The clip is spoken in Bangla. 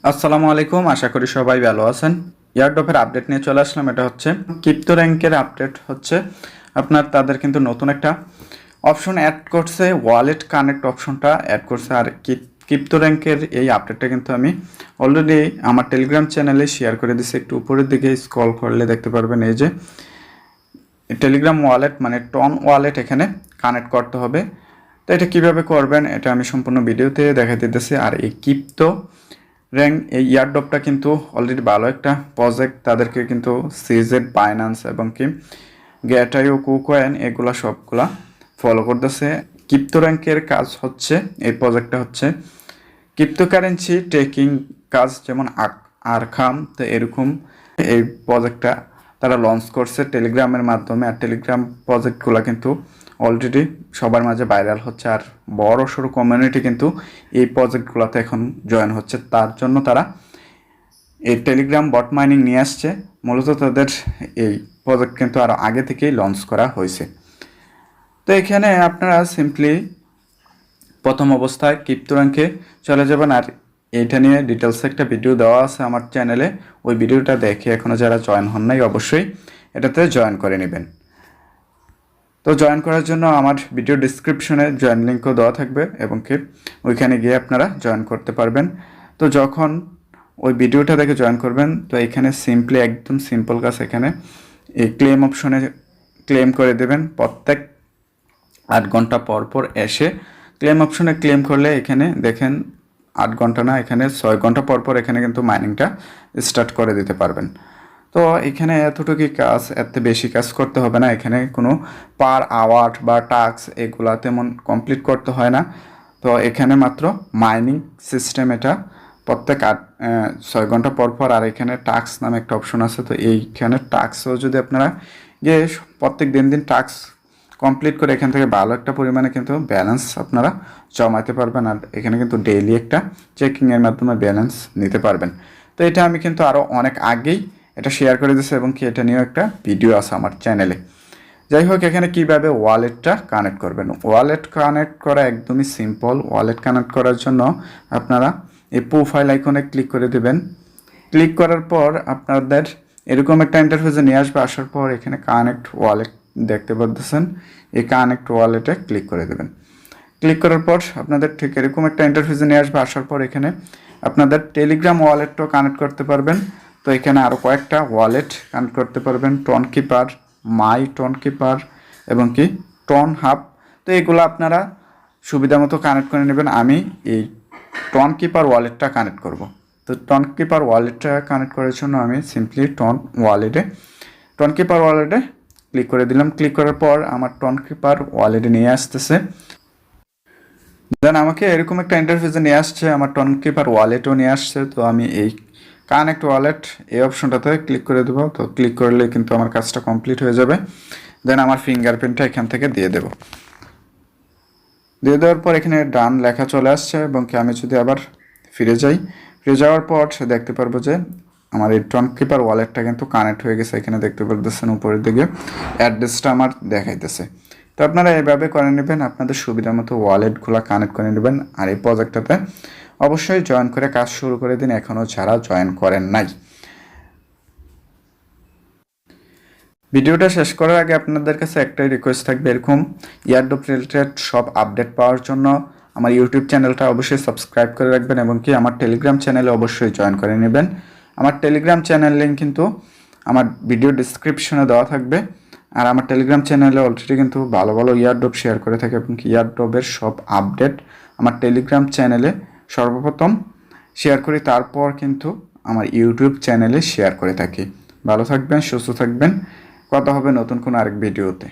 আসসালামু আলাইকুম, আশা করি সবাই ভালো আছেন। এয়ারড্রপের আপডেট নিয়ে চলে আসলাম। এটা হচ্ছে ক্রিপ্টো র্যাঙ্কের আপডেট হচ্ছে আপনার তাদের কিন্তু নতুন একটা অপশন অ্যাড করছে, ওয়ালেট কানেক্ট অপশনটা অ্যাড করছে। আর ক্রিপ্টো র্যাঙ্কের এই আপডেটটা কিন্তু আমি অলরেডি আমার টেলিগ্রাম চ্যানেলে শেয়ার করে দিচ্ছি। একটু উপরের দিকে স্ক্রল করলে দেখতে পারবেন এই যে টেলিগ্রাম ওয়ালেট মানে টন ওয়ালেট এখানে কানেক্ট করতে হবে। তো এটা কিভাবে করবেন এটা আমি সম্পূর্ণ ভিডিওতে দেখা দিতেছি। আর এই ক্রিপ্টো র্যাঙ্ক এই ইয়ারড্রপটা কিন্তু অলরেডি ভালো একটা প্রজেক্ট, তাদেরকে কিন্তু সিজেড বাইন্যান্স এবং কি গ্যাটাইও কুকয়েন এগুলা সবগুলা ফলো করতেছে। ক্রিপ্টো র্যাঙ্কের কাজ হচ্ছে এই প্রজেক্টটা হচ্ছে ক্রিপ্টোকারেন্সি ট্রেকিং কাজ, যেমন আরখাম। তো এরকম এই প্রজেক্টটা তারা লঞ্চ করছে টেলিগ্রামের মাধ্যমে। আর টেলিগ্রাম প্রজেক্টগুলো কিন্তু অলরেডি সবার মাঝে ভাইরাল হচ্ছে, আর বড় সড়ো কমিউনিটি কিন্তু এই প্রজেক্টগুলোতে এখন জয়েন হচ্ছে। তার জন্য তারা এই টেলিগ্রাম বট মাইনিং নিয়ে আসছে। মূলত তাদের এই প্রজেক্ট কিন্তু আরও আগে থেকেই লঞ্চ করা হয়েছে। তো এখানে আপনারা সিম্পলি প্রথম অবস্থায় ক্রিপ্টো র্যাঙ্কে চলে যাবেন। আর এইটা নিয়ে ডিটেলসে একটা ভিডিও দেওয়া আছে আমার চ্যানেলে, ওই ভিডিওটা দেখে এখনও যারা জয়েন হন নাই অবশ্যই এটাতে জয়েন করে নেবেন। তো জয়েন করার জন্য আমার ভিডিও ডিসক্রিপশনে জয়েন লিঙ্কও দেওয়া থাকবে এবং কি ওইখানে গিয়ে আপনারা জয়েন করতে পারবেন। তো যখন ওই ভিডিওটা দেখে জয়েন করবেন, তো এখানে সিম্পলি একদম সিম্পল কাজ, এখানে এই ক্লেম অপশনে ক্লেম করে দেবেন। প্রত্যেক 8 ঘন্টা পর পর এসে ক্লেম অপশনে ক্লেম করলে এখানে দেখেন 8 ঘন্টা না, এখানে 6 ঘন্টা পর পর এখানে কিন্তু মাইনিংটা স্টার্ট করে দিতে পারবেন। তো এখানে এতটুকুই কাজ, এত বেশি কাজ করতে হবে না। এখানে কোনো পার আওয়ার বা টাস্ক এগুলা তেমন কমপ্লিট করতে হয় না। তো এখানে মাত্র মাইনিং সিস্টেম এটা প্রত্যেক 6 ঘন্টা পর পর। আর এখানে টাস্ক নামে একটা অপশন আছে। তো এইখানে টাস্কও যদি আপনারা গিয়ে প্রত্যেক দিন টাস্ক কমপ্লিট করে এখান থেকে ভালো একটা পরিমাণে কিন্তু ব্যালেন্স আপনারা জমাতে পারবেন। আর এখানে কিন্তু ডেইলি একটা চেকিংয়ের মাধ্যমে ব্যালেন্স নিতে পারবেন। তো এটা আমি কিন্তু আরও অনেক আগেই এটা শেয়ার করে দিয়েছে এবং কি এটা নিয়েও একটা ভিডিও আছে আমার চ্যানেলে। যাই হোক, এখানে কিভাবে ওয়ালেটটা কানেক্ট করবেন, ওয়ালেট কানেক্ট করা একদমই সিম্পল। ওয়ালেট কানেক্ট করার জন্য আপনারা এই প্রোফাইল আইকনে ক্লিক করে দেবেন। ক্লিক করার পর আপনাদের এরকম একটা ইন্টারফেসে নিয়ে আসবে। আসার পর এখানে কানেক্ট ওয়ালেট দেখতে পাচ্ছেন, এই কানেক্ট ওয়ালেটে ক্লিক করে দেবেন। ক্লিক করার পর আপনাদের ঠিক এরকম একটা ইন্টারফেসে নিয়ে আসবে। আসার পর এখানে আপনাদের টেলিগ্রাম ওয়ালেটটাও কানেক্ট করতে পারবেন। তো এখানে আরও কয়েকটা ওয়ালেট কানেক্ট করতে পারবেন, টন কিপার, মাই টন কিপার এবং কি টন হাব। তো এগুলো আপনারা সুবিধা মতো কানেক্ট করে নেবেন। আমি এই টন কিপার ওয়ালেটটা কানেক্ট করব। তো টন কিপার ওয়ালেটটা কানেক্ট করার জন্য আমি সিম্পলি টন কিপার ওয়ালেটে ক্লিক করে দিলাম। ক্লিক করার পর আমার টন কিপার ওয়ালেটে নিয়ে আসতেছে। দেন আমাকে এরকম একটা ইন্টারফেসে নিয়ে আসছে, আমার টন কিপার ওয়ালেটও নিয়ে আসছে। তো আমি এই কানেক্ট ওয়ালেট এই অপশনটাতে ক্লিক করে দেবো। তো ক্লিক করলে কিন্তু আমার কাজটা কমপ্লিট হয়ে যাবে। দেন আমার ফিঙ্গারপ্রিন্টটা এখান থেকে দিয়ে দেব। দিয়ে দেওয়ার পর এখানে ডান লেখা চলে আসছে এবং কি আমি যদি আবার ফিরে যাওয়ার পর দেখতে পারবো যে আমার এই টন কিপার ওয়ালেটটা কিন্তু কানেক্ট হয়ে গেছে। এখানে দেখতে পারতেছেন উপরের দিকে অ্যাড্রেসটা আমার দেখাইতেছে। তো আপনারা এভাবে করে নেবেন, আপনাদের সুবিধা মতো ওয়ালেটগুলো কানেক্ট করে নেবেন। আর এই প্রজেক্টটাতে অবশ্যই জয়েন করে কাজ শুরু করে দিন এখনও যারা জয়েন করেন নাই। ভিডিওটা শেষ করার আগে আপনাদের কাছে একটাই রিকোয়েস্ট থাকবে, এরকম ইয়ারড্রপ রিলেটেড সব আপডেট পাওয়ার জন্য আমার ইউটিউব চ্যানেলটা অবশ্যই সাবস্ক্রাইব করে রাখবেন এবং কি আমার টেলিগ্রাম চ্যানেলে অবশ্যই জয়েন করে নেবেন। আমার টেলিগ্রাম চ্যানেল লিঙ্ক কিন্তু আমার ভিডিও ডিসক্রিপশনে দেওয়া থাকবে। আর আমার টেলিগ্রাম চ্যানেলে অলরেডি কিন্তু ভালো ভালো ইয়ারড্রপ শেয়ার করে থাকে এবং কি ইয়ারড্রপের সব আপডেট আমার টেলিগ্রাম চ্যানেলে সর্বপ্রথম শেয়ার করি, তারপর কিন্তু আমার ইউটিউব চ্যানেলে শেয়ার করে থাকি। ভালো থাকবেন, সুস্থ থাকবেন, কথা হবে নতুন কোনো আরেক ভিডিওতে।